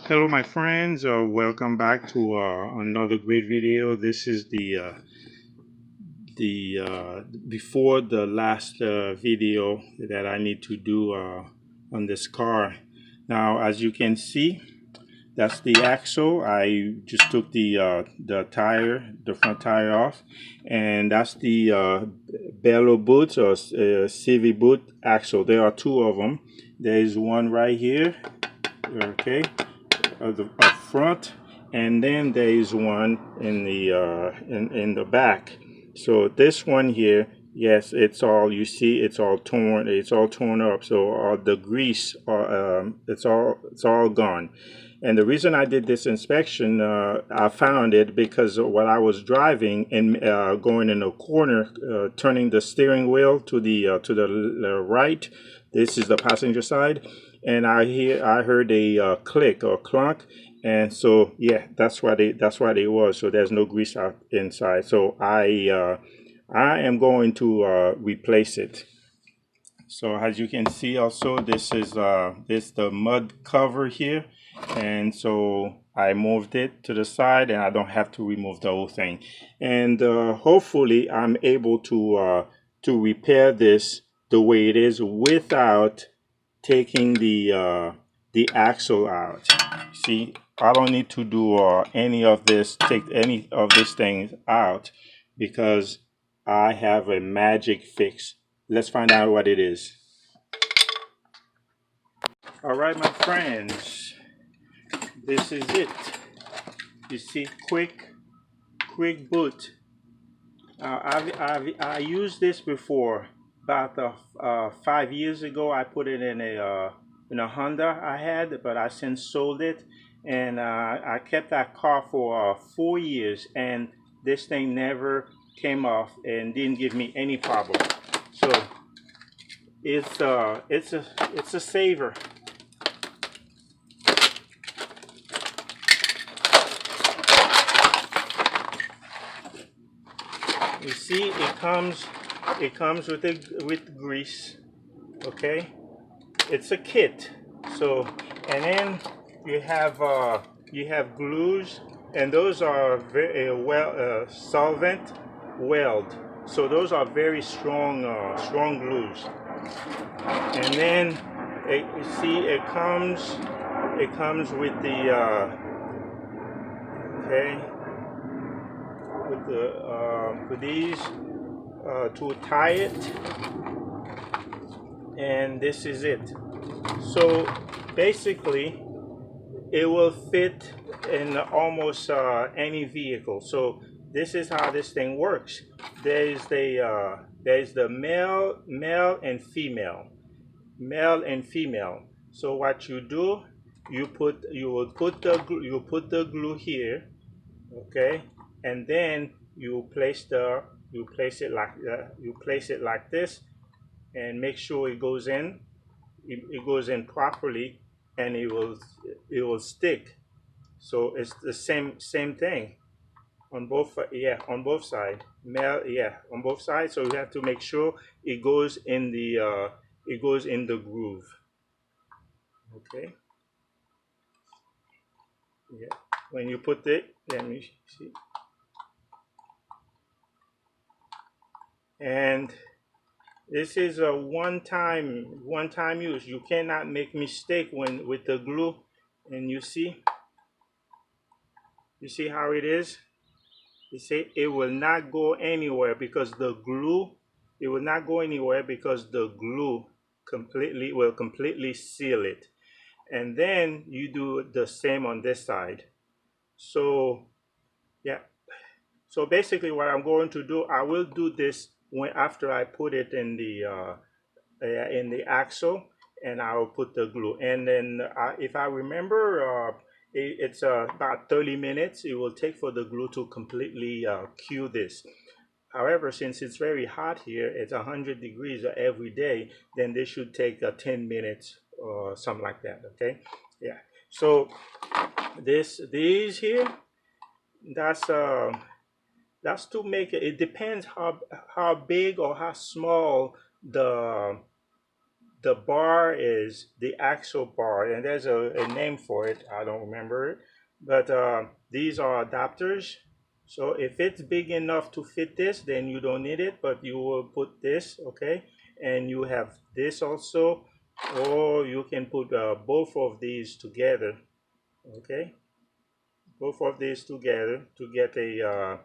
Hello, my friends. Welcome back to another great video. This is the before the last video that I need to do on this car. Now, as you can see, that's the axle. I just took the tire, the front tire off, and that's the Bello boot or CV boot axle. There are two of them. There is one right here. Okay, up front, and then there is one in the back. So this one here, yes, it's all, you see, it's all torn up. So all the grease, it's all gone. And the reason I did this inspection, I found it because while I was driving and going in a corner, turning the steering wheel to the right. This is the passenger side, and I heard a click or clunk, and so yeah, that's what it was. So there's no grease out inside. So I am going to replace it. So as you can see, also this is the mud cover here, and so I moved it to the side, and I don't have to remove the whole thing. And hopefully, I'm able to repair this the way it is without taking the axle out. See, I don't need to do take any of these things out because I have a magic fix. Let's find out what it is. All right, my friends, this is it. You see, quick boot. I used this before. About 5 years ago, I put it in a Honda I had, but I since sold it, and I kept that car for 4 years, and this thing never came off and didn't give me any problem. So it's a saver. You see, it comes with grease. Okay, it's a kit. So, and then you have glues, and those are very solvent weld. So those are very strong glues. And then you see, it comes with the okay, with these to tie it, and this is it. So basically, it will fit in almost any vehicle. So this is how this thing works. There's the male and female. So what you do, you put the glue here, okay, and then you place it like this, and make sure it goes in. It goes in properly, and it will stick. So it's the same thing on both sides. On both sides. So you have to make sure it goes in the groove. Okay. Yeah. When you put it, let me see. And this is a one-time use. You cannot make mistake with the glue. And you see how it is. You see, it will not go anywhere because the glue. It will not go anywhere because the glue will completely seal it. And then you do the same on this side. So yeah. So basically, what I'm going to do, I will do this after I put it in the axle, and I'll put the glue. And then if I remember, it's about 30 minutes it will take for the glue to completely cure this. However, since it's very hot here, it's 100 degrees every day, then this should take 10 minutes or something like that. Okay, yeah. So these here, that's to make it. It depends how big or how small the bar is the axle bar, and there's a name for it. I don't remember it, but these are adapters. So if it's big enough to fit this, then you don't need it, but you will put this, okay? And you have this also, or you can put both of these together, okay? Both of these together to get a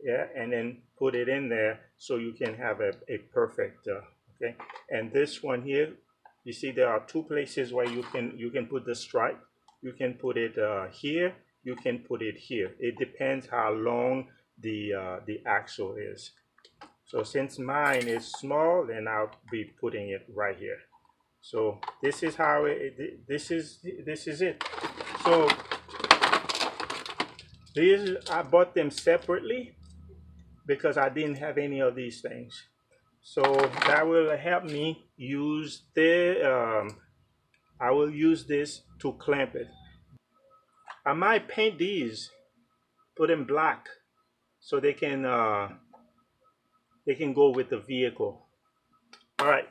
yeah, and then put it in there so you can have a perfect okay. And this one here, you see there are two places where you can put the stripe. You can put it here, you can put it here. It depends how long the axle is. So since mine is small, then I'll be putting it right here. So this is how this is it. So these, I bought them separately because I didn't have any of these things. So that will help me use I will use this to clamp it. I might paint these, put them black, so they can go with the vehicle. All right.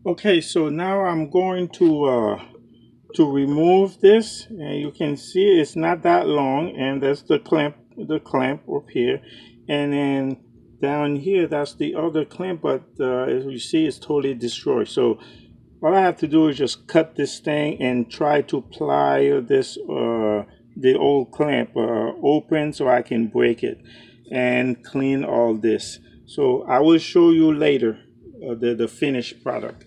Okay, so now I'm going to remove this, and you can see it's not that long, and that's the clamp up here, and then down here that's the other clamp, but as you see it's totally destroyed. So all I have to do is just cut this thing and try to ply this the old clamp open so I can break it and clean all this. So I will show you later the finished product,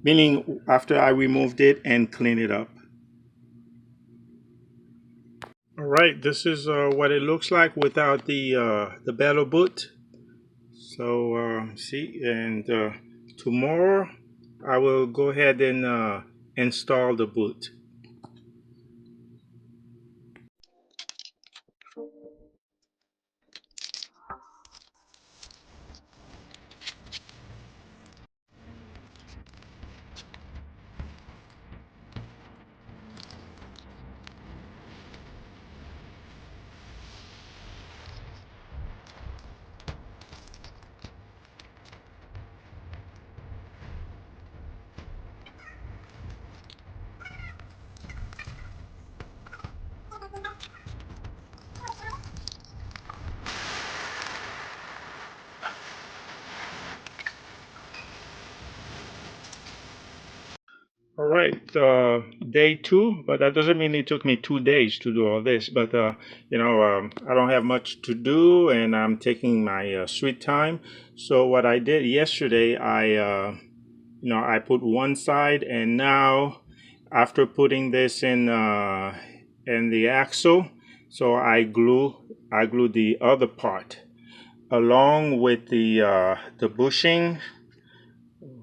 meaning after I removed it and clean it up. All right, this is what it looks like without the Bello boot. So see, and tomorrow I will go ahead and install the boot. All right, day two, but that doesn't mean it took me 2 days to do all this. But I don't have much to do, and I'm taking my sweet time. So what I did yesterday, I put one side, and now after putting this in the axle, so I glue the other part along with the bushing,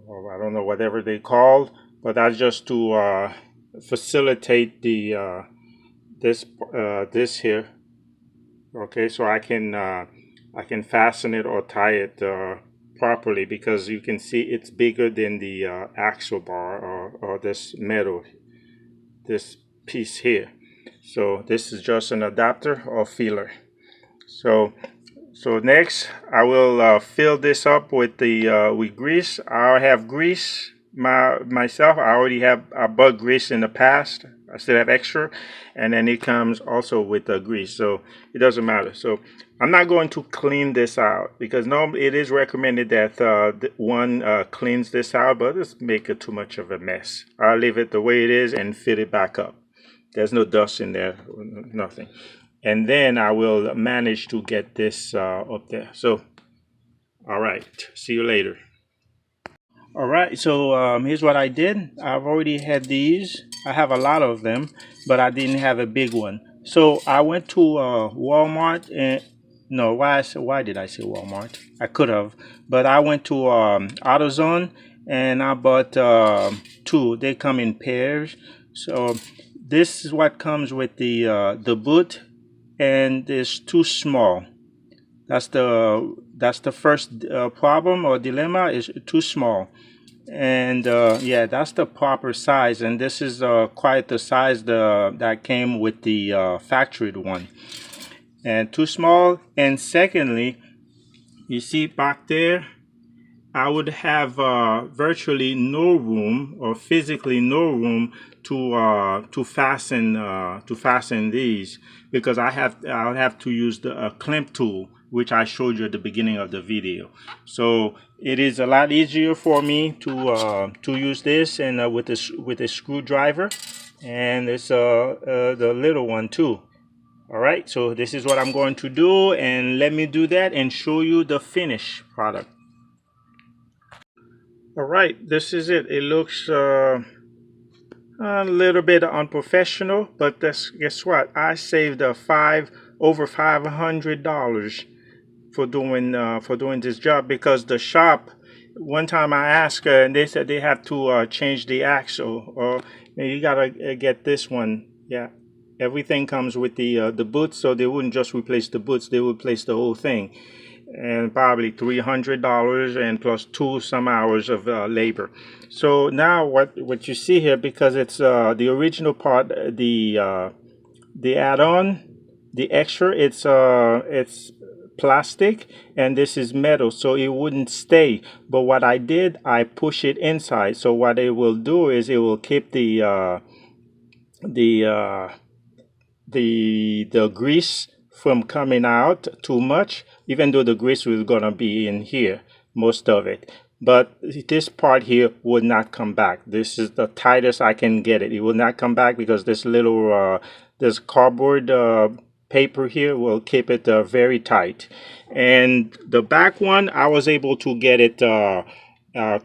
or I don't know whatever they called, but that's just to facilitate the this here. Okay, so I can fasten it or tie it properly, because you can see it's bigger than the axle bar, or this metal, this piece here. So this is just an adapter or filler. So next I will fill this up with the with grease. I have grease myself. I already have, I bought grease in the past. I still have extra, and then it comes also with the grease, so it doesn't matter. So I'm not going to clean this out, because normally it is recommended that one cleans this out, but it's make it too much of a mess. I'll leave it the way it is and fill it back up. There's no dust in there, nothing. And then I will manage to get this up there. So, all right, see you later. All right, so here's what I did. I've already had these. I have a lot of them, but I didn't have a big one. So I went to Walmart, and no, why did I say Walmart? I could have, but I went to AutoZone, and I bought two. They come in pairs. So this is what comes with the boot, and it's too small. That's the first problem or dilemma, is too small. And yeah, that's the proper size, and this is quite the size that came with the factory one, and too small. And secondly, you see back there, I would have virtually no room, or physically no room, to fasten these, because I'll have to use the clamp tool, which I showed you at the beginning of the video. So it is a lot easier for me to use this, and with a screwdriver, and it's the little one too. All right, so this is what I'm going to do, and let me do that and show you the finished product. All right, this is it. It looks a little bit unprofessional, but guess what? I saved over $500 for doing this job, because the shop, one time I asked, and they said they have to change the axle, or you gotta get this one. Yeah, everything comes with the boots, so they wouldn't just replace the boots; they would replace the whole thing, and probably $300, and plus some hours of labor. So now what you see here, because it's the original part, the add-on, the extra, it's plastic, and this is metal, so it wouldn't stay. But what I did, I push it inside, so what it will do is it will keep the uh, the grease from coming out too much, even though the grease was gonna be in here, most of it. But this part here would not come back. This is the tightest I can get it. It will not come back, because this little this cardboard paper here will keep it very tight. And the back one, I was able to get it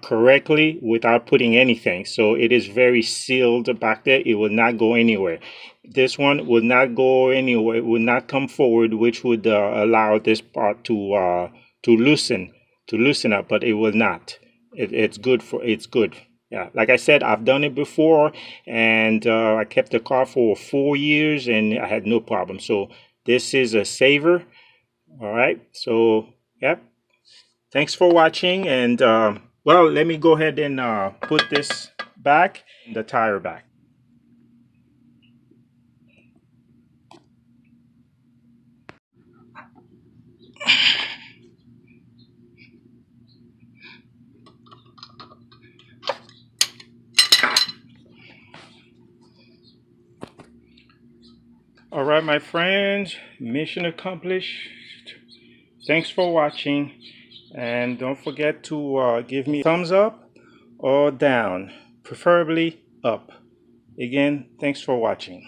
correctly without putting anything. So it is very sealed back there. It will not go anywhere. This one will not go anywhere. It will not come forward, which would allow this part to loosen up, but it will not. It's good for, it's good. Yeah, like I said, I've done it before, and I kept the car for 4 years, and I had no problem. So this is a saver. All right. So, yep. Thanks for watching, and well, let me go ahead and put this back, the tire back. All right, my friends, mission accomplished. Thanks for watching, and don't forget to give me a thumbs up or down, preferably up. Again, thanks for watching.